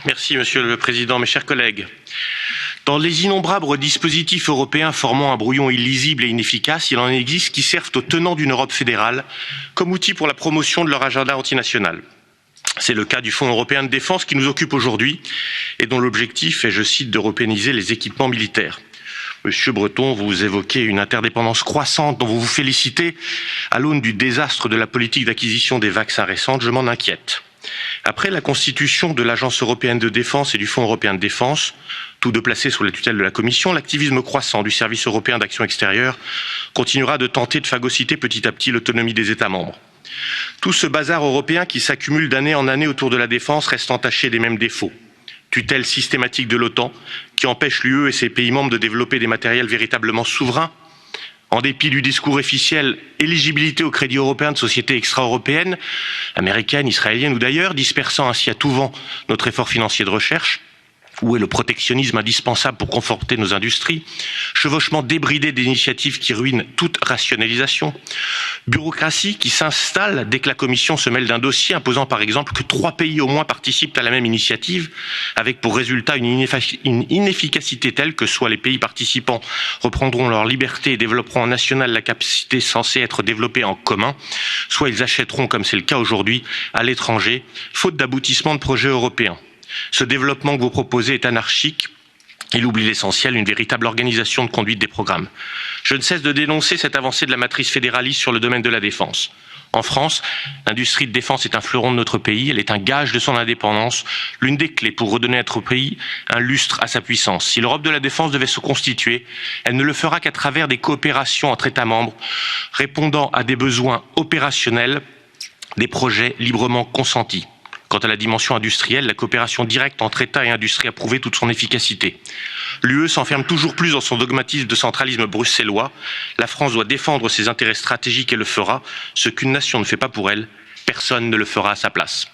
Merci, Monsieur le Président, mes chers collègues. Dans les innombrables dispositifs européens formant un brouillon illisible et inefficace, il en existe qui servent aux tenants d'une Europe fédérale comme outil pour la promotion de leur agenda antinational. C'est le cas du Fonds européen de défense qui nous occupe aujourd'hui et dont l'objectif est, je cite, d'européaniser les équipements militaires. Monsieur Breton, vous évoquez une interdépendance croissante dont vous vous félicitez à l'aune du désastre de la politique d'acquisition des vaccins récente. Je m'en inquiète. Après la constitution de l'Agence européenne de défense et du Fonds européen de défense, tous deux placés sous la tutelle de la Commission, l'activisme croissant du Service européen d'action extérieure continuera de tenter de phagocyter petit à petit l'autonomie des États membres. Tout ce bazar européen qui s'accumule d'année en année autour de la défense reste entaché des mêmes défauts. Tutelle systématique de l'OTAN qui empêche l'UE et ses pays membres de développer des matériels véritablement souverains. En dépit du discours officiel, éligibilité au crédit européen de sociétés extra-européennes, américaines, israéliennes ou d'ailleurs, dispersant ainsi à tout vent notre effort financier de recherche. Où est le protectionnisme indispensable pour conforter nos industries? Chevauchement débridé d'initiatives qui ruinent toute rationalisation. Bureaucratie qui s'installe dès que la Commission se mêle d'un dossier, imposant par exemple que 3 pays au moins participent à la même initiative, avec pour résultat une inefficacité telle que soit les pays participants reprendront leur liberté et développeront en national la capacité censée être développée en commun, soit ils achèteront, comme c'est le cas aujourd'hui, à l'étranger, faute d'aboutissement de projets européens. Ce développement que vous proposez est anarchique. Il oublie l'essentiel, une véritable organisation de conduite des programmes. Je ne cesse de dénoncer cette avancée de la matrice fédéraliste sur le domaine de la défense. En France, l'industrie de défense est un fleuron de notre pays, elle est un gage de son indépendance, l'une des clés pour redonner à notre pays un lustre à sa puissance. Si l'Europe de la défense devait se constituer, elle ne le fera qu'à travers des coopérations entre États membres, répondant à des besoins opérationnels, des projets librement consentis. Quant à la dimension industrielle, la coopération directe entre États et industrie a prouvé toute son efficacité. L'UE s'enferme toujours plus dans son dogmatisme de centralisme bruxellois. La France doit défendre ses intérêts stratégiques et le fera. Ce qu'une nation ne fait pas pour elle, personne ne le fera à sa place.